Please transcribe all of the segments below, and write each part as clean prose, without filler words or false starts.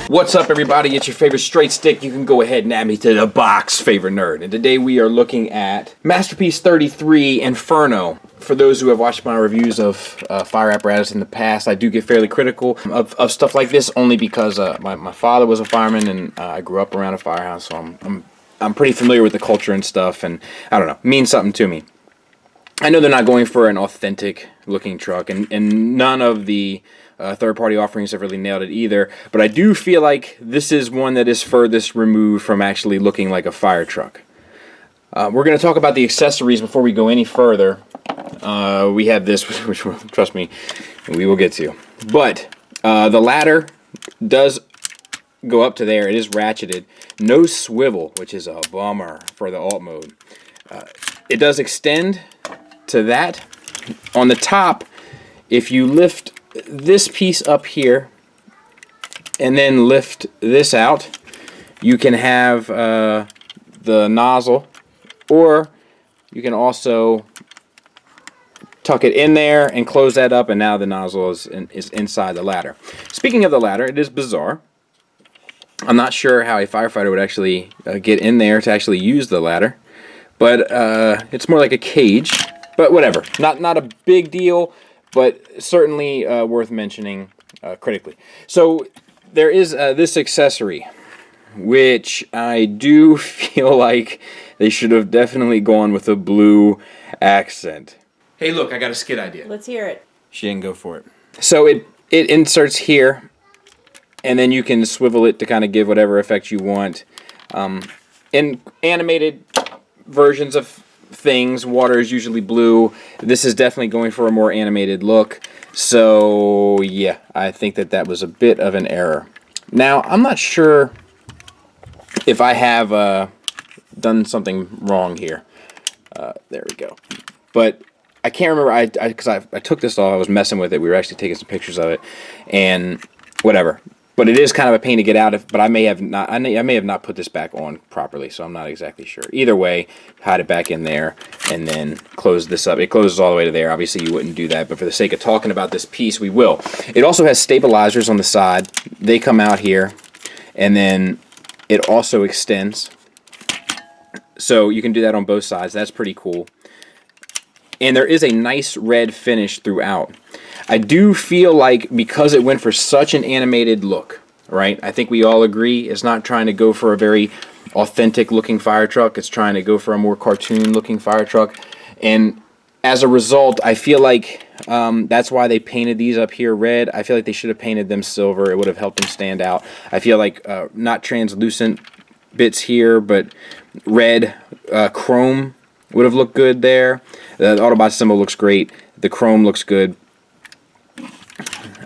What's up, everybody? It's your favorite straight stick. You can go ahead and add me to the box, favorite nerd. And today we are looking at Masterpiece 33 Inferno. For those who have watched my reviews of fire apparatus in the past, I do get fairly critical of stuff like this only because my father was a fireman and I grew up around a firehouse, so I'm pretty familiar with the culture and stuff, and I don't know, means something to me. I know they're not going for an authentic looking truck, and none of the third-party offerings have really nailed it either, but I do feel like this is one that is furthest removed from actually looking like a fire truck. We're going to talk about the accessories before we go any further. We have this, which trust me, we will get to. But the ladder does go up to there. It is ratcheted. No swivel, which is a bummer for the alt mode. It does extend to that. On the top, if you lift this piece up here and then lift this out, you can have the nozzle, or you can also tuck it in there and close that up, and now the nozzle is inside the ladder. Speaking of the ladder, it is bizarre. I'm not sure how a firefighter would actually get in there to actually use the ladder, but it's more like a cage. But whatever, not a big deal, but certainly worth mentioning critically. So there is this accessory, which I do feel like they should have definitely gone with a blue accent. Hey, look, I got a skit idea. Let's hear it. She didn't go for it. So it inserts here, and then you can swivel it to kind of give whatever effect you want. In animated versions of things, water is usually blue. This is definitely going for a more animated look. So yeah, I think that was a bit of an error. Now, I'm not sure if I have done something wrong here. There we go. But I can't remember, because I took this off, I was messing with it, we were actually taking some pictures of it, and whatever. But it is kind of a pain to get out of, but I may have not put this back on properly, so I'm not exactly sure. Either way, hide it back in there, and then close this up. It closes all the way to there. Obviously, you wouldn't do that, but for the sake of talking about this piece, we will. It also has stabilizers on the side. They come out here, and then it also extends. So you can do that on both sides. That's pretty cool. And there is a nice red finish throughout. I do feel like because it went for such an animated look, right? I think we all agree it's not trying to go for a very authentic looking fire truck. It's trying to go for a more cartoon looking fire truck. And as a result, I feel like that's why they painted these up here red. I feel like they should have painted them silver. It would have helped them stand out. I feel like not translucent bits here, but red chrome would have looked good there. The Autobot symbol looks great. The chrome looks good.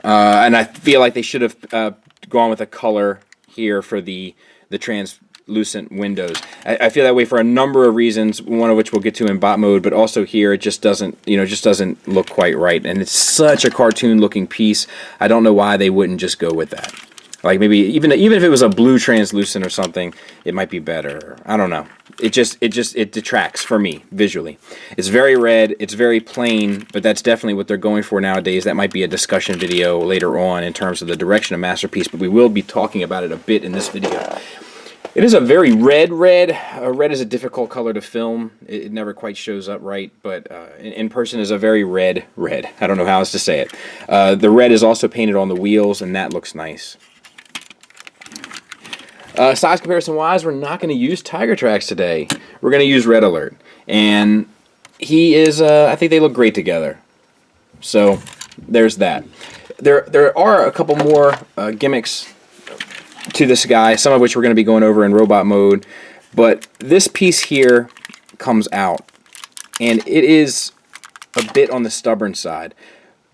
And I feel like they should have gone with a color here for the translucent windows. I feel that way for a number of reasons, one of which we'll get to in bot mode, but also here it just doesn't, just doesn't look quite right. And it's such a cartoon looking piece. I don't know why they wouldn't just go with that. Like maybe even if it was a blue translucent or something, it might be better. I don't know. It detracts for me visually. It's very red, it's very plain, but that's definitely what they're going for nowadays. That might be a discussion video later on in terms of the direction of Masterpiece, but we will be talking about it a bit in this video. It is a very red. Red is a difficult color to film. It never quite shows up right, but in person is a very red. I don't know how else to say it. The red is also painted on the wheels, and that looks nice. Size comparison wise, we're not going to use Tiger Tracks today. We're going to use Red Alert. And he is, I think they look great together. So, there's that. There are a couple more gimmicks to this guy, some of which we're going to be going over in robot mode. But this piece here comes out. And it is a bit on the stubborn side.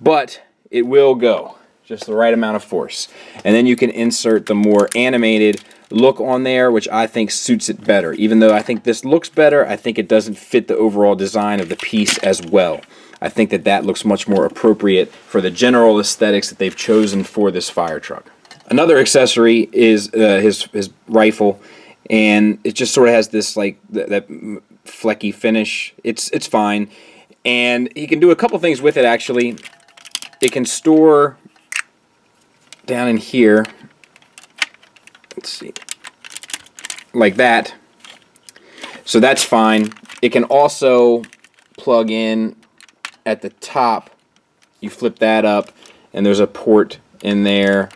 But it will go. Just the right amount of force. And then you can insert the more animated look on there, which I think suits it better. Even though I think this looks better, I think it doesn't fit the overall design of the piece as well. I think that looks much more appropriate for the general aesthetics that they've chosen for this fire truck. Another accessory is his rifle, and it just sort of has this like that flecky finish. It's fine, and he can do a couple things with it actually. It can store down in here let's see, like that. So that's fine. It can also plug in at the top. You flip that up and there's a port in there,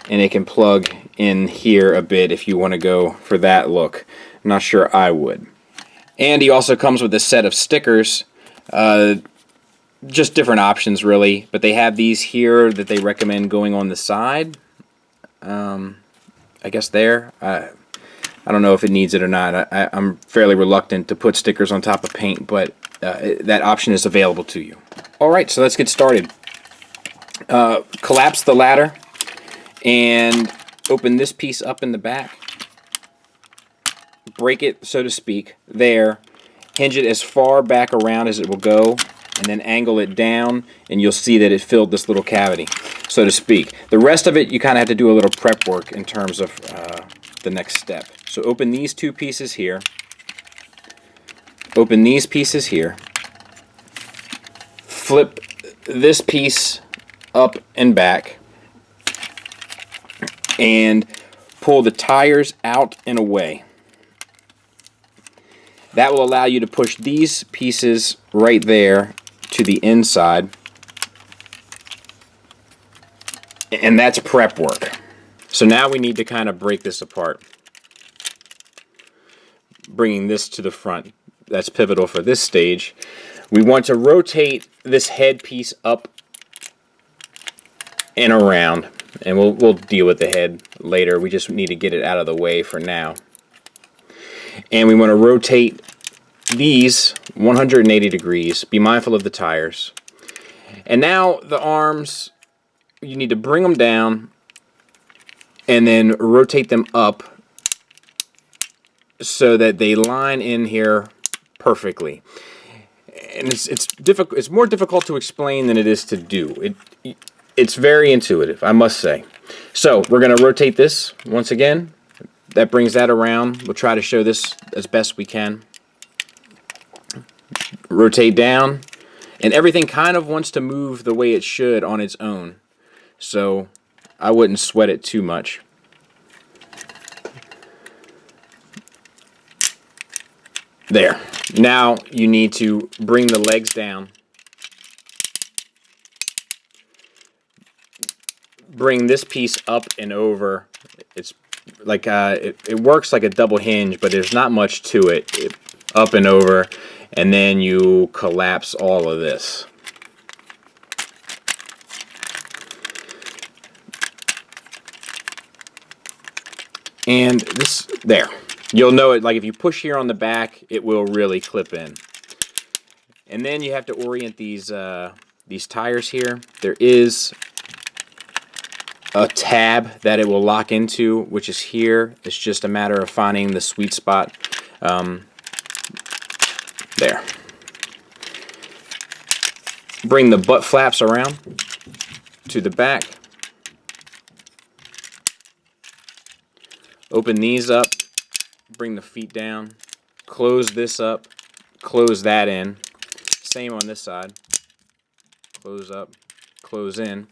and it can plug in here a bit if you want to go for that look. I'm not sure I would. And he also comes with a set of stickers, just different options really, but they have these here that they recommend going on the side. I guess there. I don't know if it needs it or not. I'm fairly reluctant to put stickers on top of paint, but that option is available to you. Alright, so let's get started. Collapse the ladder and open this piece up in the back. Break it, so to speak, there. Hinge it as far back around as it will go, and then angle it down, and you'll see that it filled this little cavity, so to speak. The rest of it, you kind of have to do a little prep work in terms of the next step. So open these two pieces here. Open these pieces here. Flip this piece up and back. And pull the tires out and away. That will allow you to push these pieces right there to the inside. And that's prep work. So now we need to kind of break this apart. Bringing this to the front. That's pivotal for this stage. We want to rotate this head piece up and around. And we'll deal with the head later. We just need to get it out of the way for now. And we want to rotate these 180 degrees. Be mindful of the tires. And now the arms, you need to bring them down and then rotate them up so that they line in here perfectly. And it's more difficult to explain than it is to do. It's very intuitive, I must say. So we're going to rotate this once again. That brings that around. We'll try to show this as best we can. Rotate down. And everything kind of wants to move the way it should on its own. So I wouldn't sweat it too much. There. Now you need to bring the legs down. Bring this piece up and over. It's like it works like a double hinge, but there's not much to it. Up and over, and then you collapse all of this. And this there. You'll know it, like if you push here on the back, it will really clip in. And then you have to orient these tires here. There is a tab that it will lock into, which is here. It's just a matter of finding the sweet spot. There. Bring the butt flaps around to the back. Open these up. Bring the feet down. Close this up. Close that in. Same on this side. Close up. Close in.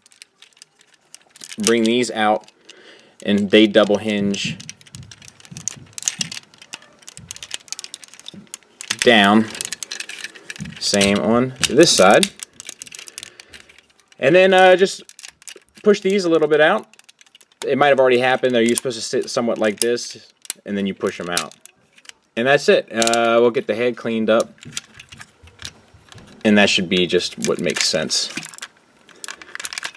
Bring these out, and they double hinge down. Same on this side. And then just push these a little bit out. It might have already happened. They're supposed to sit somewhat like this, and then you push them out. And that's it. We'll get the head cleaned up, and that should be just what makes sense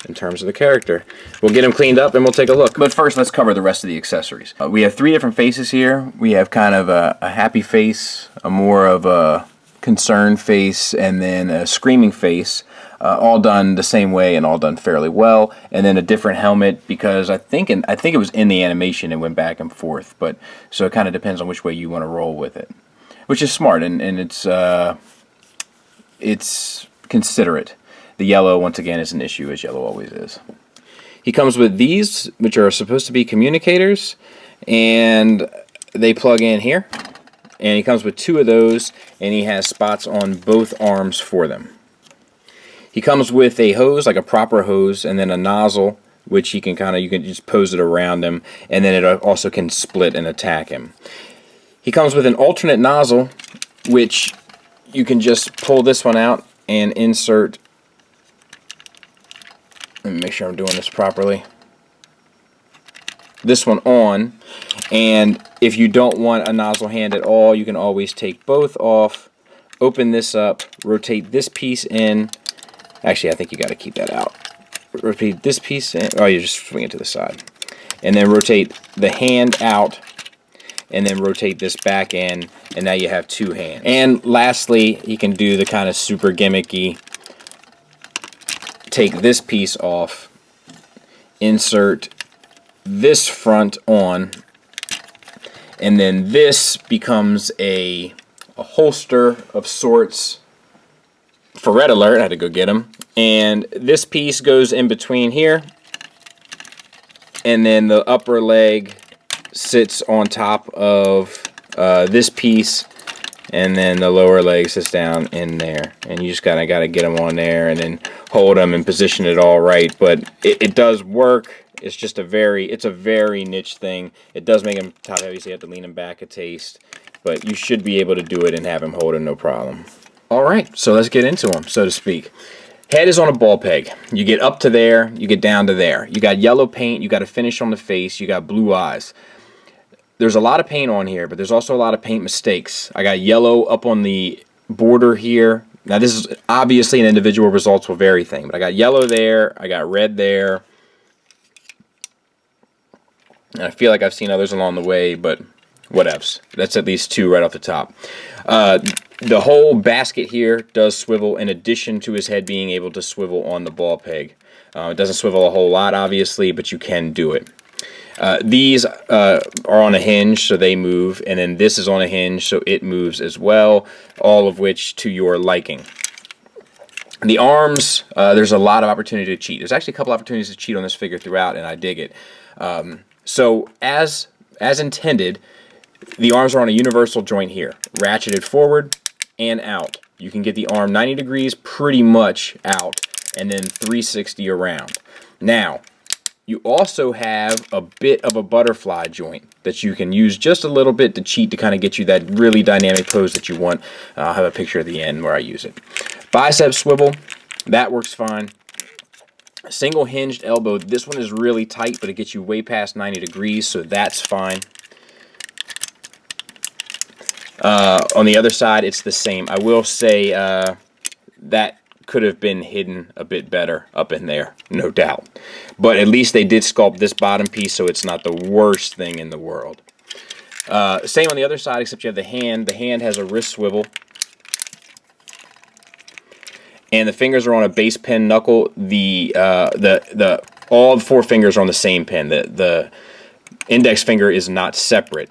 in terms of the character. We'll get them cleaned up and we'll take a look. But first, let's cover the rest of the accessories. We have three different faces here. We have kind of a happy face, a more of a concerned face, and then a screaming face. All done the same way and all done fairly well. And then a different helmet, because I think it was in the animation it went back and forth. But so it kind of depends on which way you want to roll with it, which is smart, and it's considerate. The yellow, once again, is an issue, as yellow always is. He comes with these, which are supposed to be communicators, and they plug in here. And he comes with two of those, and he has spots on both arms for them. He comes with a hose, like a proper hose, and then a nozzle which you can just pose it around him, and then it also can split and attack him. He comes with an alternate nozzle, which you can just pull this one out and insert. Let me make sure I'm doing this properly. This one on, and if you don't want a nozzle hand at all, you can always take both off, open this up, rotate this piece in. Actually, I think you got to keep that out. Rotate this piece in. Oh, you just swing it to the side, and then rotate the hand out, and then rotate this back in, and now you have two hands. And lastly, you can do the kind of super gimmicky, take this piece off, insert this front on, and then this becomes a holster of sorts for Red Alert. I had to go get him. And this piece goes in between here, and then the upper leg sits on top of this piece, and then the lower leg sits down in there. And you just gotta get them on there, and then hold them and position it all right. But it does work. It's just a very niche thing. It does make him top heavy, so you have to lean him back a taste. But you should be able to do it and have him hold him no problem. Alright, so let's get into him, so to speak. Head is on a ball peg. You get up to there, you get down to there. You got yellow paint, you got a finish on the face, you got blue eyes. There's a lot of paint on here, but there's also a lot of paint mistakes. I got yellow up on the border here. Now this is obviously an individual results will vary thing, but I got yellow there, I got red there. And I feel like I've seen others along the way, but whatevs. That's at least two right off the top. The whole basket here does swivel in addition to his head being able to swivel on the ball peg. It doesn't swivel a whole lot, obviously, but you can do it. These are on a hinge, so they move, and then this is on a hinge, so it moves as well, all of which to your liking. The arms, there's a lot of opportunity to cheat. There's actually a couple opportunities to cheat on this figure throughout, and I dig it. So as intended, the arms are on a universal joint here, ratcheted forward and out. You can get the arm 90 degrees pretty much out, and then 360 around. Now, you also have a bit of a butterfly joint that you can use just a little bit to cheat to kind of get you that really dynamic pose that you want. I'll have a picture at the end where I use it. Bicep swivel, that works fine. Single hinged elbow, this one is really tight, but it gets you way past 90 degrees, so that's fine. On the other side, it's the same. I will say that could have been hidden a bit better up in there, no doubt. But at least they did sculpt this bottom piece, so it's not the worst thing in the world. Same on the other side, except you have the hand. The hand has a wrist swivel. And the fingers are on a base pin knuckle. All four fingers are on the same pin. The index finger is not separate,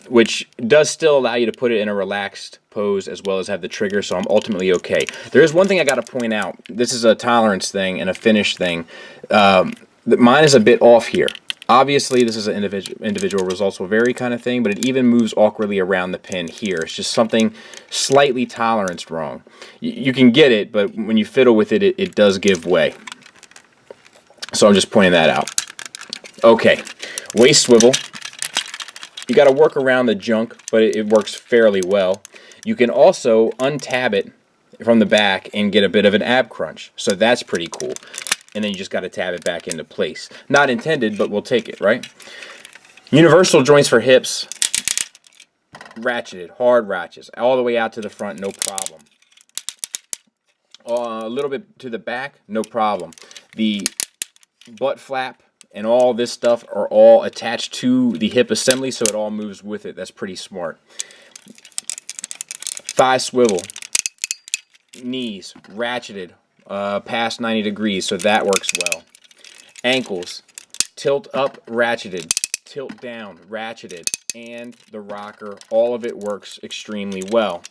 which does still allow you to put it in a relaxed pose as well as have the trigger, so I'm ultimately okay. There is one thing I got to point out. This is a tolerance thing and a finish thing. Mine is a bit off here. Obviously, this is an individual results will vary kind of thing, but it even moves awkwardly around the pin here. It's just something slightly toleranced wrong. You can get it, but when you fiddle with it, it does give way. So I'm just pointing that out. Okay, waist swivel. You got to work around the junk, but it works fairly well. You can also untab it from the back and get a bit of an ab crunch, so that's pretty cool. And then you just got to tab it back into place. Not intended, but we'll take it, right? Universal joints for hips. Ratcheted, hard ratchets. All the way out to the front, no problem. A little bit to the back, no problem. The butt flap and all this stuff are all attached to the hip assembly, so it all moves with it. That's pretty smart. Thigh swivel. Knees, ratcheted. Past 90 degrees, so that works well. Ankles, tilt up, ratcheted, tilt down, ratcheted, and the rocker, all of it works extremely well.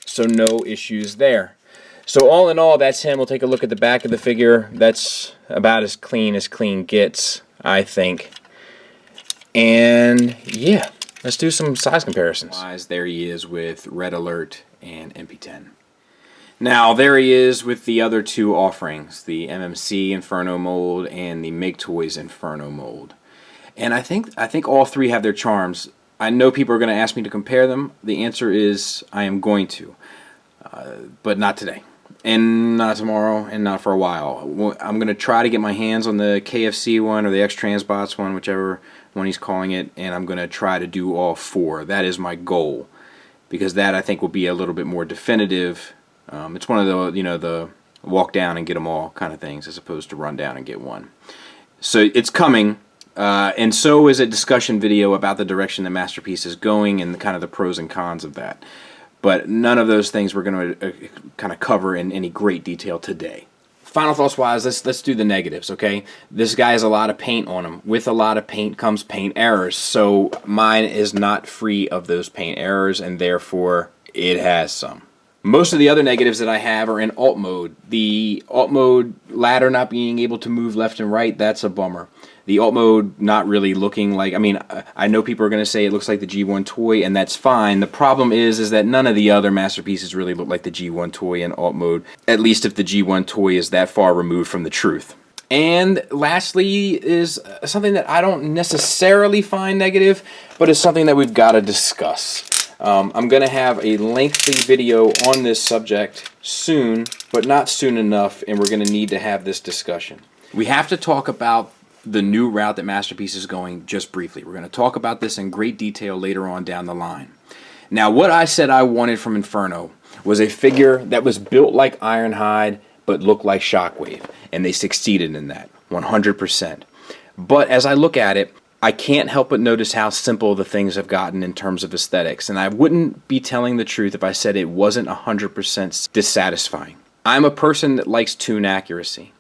So no issues there. So all in all, that's him. We'll take a look at the back of the figure. That's about as clean gets, I think. And yeah, let's do some size comparisons. There he is with Red Alert and MP10. Now there he is with the other two offerings, the MMC Inferno mold and the Maketoys Inferno mold. And I think all three have their charms. I know people are going to ask me to compare them. The answer is I am going to, but not today, and not tomorrow, and not for a while. I'm going to try to get my hands on the KFC one or the X-Transbots one, whichever one he's calling it, and I'm going to try to do all four. That is my goal, because that I think will be a little bit more definitive. It's one of the, you know, the walk down and get them all kind of things, as opposed to run down and get one. So it's coming. And so is a discussion video about the direction that Masterpiece is going and kind of the pros and cons of that. But none of those things we're going to kind of cover in any great detail today. Final thoughts wise, let's do the negatives, okay? This guy has a lot of paint on him. With a lot of paint comes paint errors. So mine is not free of those paint errors, and therefore it has some. Most of the other negatives that I have are in alt mode. The alt mode ladder not being able to move left and right, that's a bummer. The alt mode not really looking like, I mean, I know people are going to say it looks like the G1 toy, and that's fine. The problem is that none of the other Masterpieces really look like the G1 toy in alt mode, at least if the G1 toy is that far removed from the truth. And lastly is something that I don't necessarily find negative, but it's something that we've got to discuss. I'm going to have a lengthy video on this subject soon, but not soon enough, and we're going to need to have this discussion. We have to talk about the new route that Masterpiece is going just briefly. We're going to talk about this in great detail later on down the line. Now, what I said I wanted from Inferno was a figure that was built like Ironhide, but looked like Shockwave, and they succeeded in that, 100%. But as I look at it, I can't help but notice how simple the things have gotten in terms of aesthetics, and I wouldn't be telling the truth if I said it wasn't 100% dissatisfying. I'm a person that likes toon accuracy.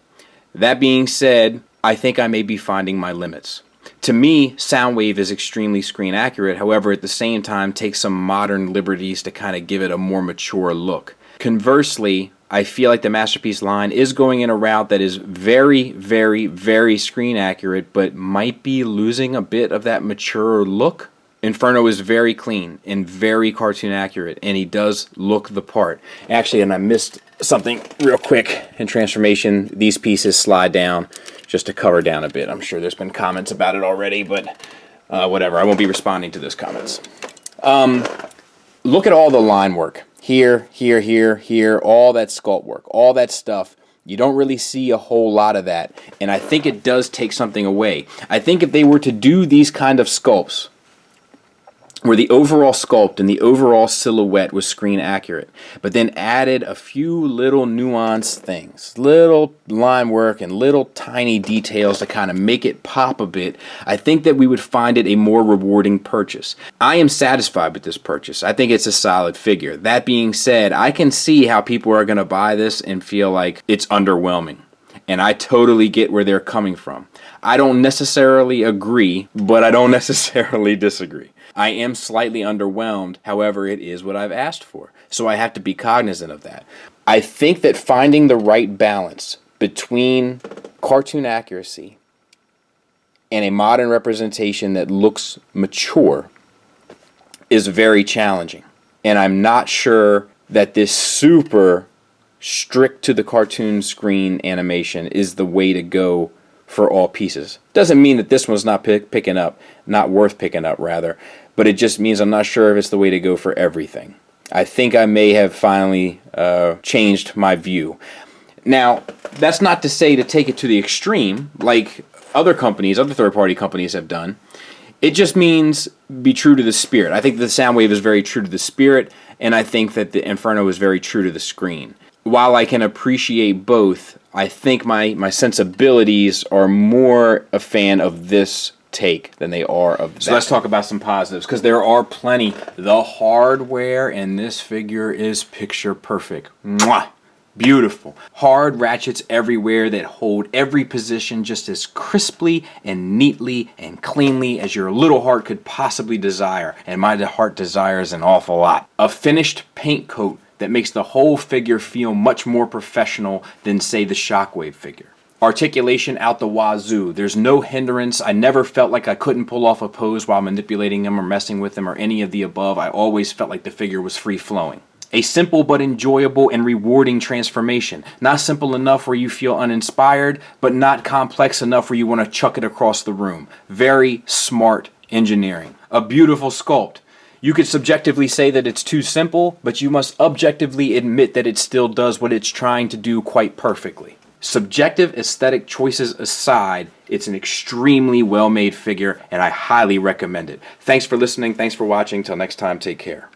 That being said, I think I may be finding my limits. To me, Soundwave is extremely screen accurate, however, at the same time takes some modern liberties to kind of give it a more mature look. Conversely, I feel like the Masterpiece line is going in a route that is very, very, very screen accurate, but might be losing a bit of that mature look. Inferno is very clean and very cartoon accurate, and he does look the part. Actually, and I missed something real quick in transformation. These pieces slide down just to cover down a bit. I'm sure there's been comments about it already, but whatever. I won't be responding to those comments. Look at all the line work. Here, here, here, here, all that sculpt work, all that stuff. You don't really see a whole lot of that, and I think it does take something away. I think if they were to do these kind of sculpts, where the overall sculpt and the overall silhouette was screen accurate, but then added a few little nuanced things, little line work and little tiny details to kind of make it pop a bit, I think that we would find it a more rewarding purchase. I am satisfied with this purchase. I think it's a solid figure. That being said, I can see how people are going to buy this and feel like it's underwhelming. And I totally get where they're coming from. I don't necessarily agree, but I don't necessarily disagree. I am slightly underwhelmed, however, it is what I've asked for. So I have to be cognizant of that. I think that finding the right balance between cartoon accuracy and a modern representation that looks mature is very challenging. And I'm not sure that this super strict to the cartoon screen animation is the way to go for all pieces. Doesn't mean that this one's not picking up, not worth picking up rather, but it just means I'm not sure if it's the way to go for everything. I think I may have finally changed my view. Now, that's not to say to take it to the extreme like other companies, other third-party companies have done. It just means be true to the spirit. I think the Soundwave is very true to the spirit, and I think that the Inferno is very true to the screen. While I can appreciate both, I think my sensibilities are more a fan of this take than they are of that. So let's talk about some positives, because there are plenty. The hardware in this figure is picture perfect. Mwah! Beautiful. Hard ratchets everywhere that hold every position just as crisply and neatly and cleanly as your little heart could possibly desire. And my heart desires an awful lot. A finished paint coat that makes the whole figure feel much more professional than, say, the Shockwave figure. Articulation out the wazoo. There's no hindrance. I never felt like I couldn't pull off a pose while manipulating him or messing with him or any of the above. I always felt like the figure was free-flowing. A simple but enjoyable and rewarding transformation. Not simple enough where you feel uninspired, but not complex enough where you want to chuck it across the room. Very smart engineering. A beautiful sculpt. You could subjectively say that it's too simple, but you must objectively admit that it still does what it's trying to do quite perfectly. Subjective aesthetic choices aside, it's an extremely well-made figure, and I highly recommend it. Thanks for listening. Thanks for watching. Till next time, take care.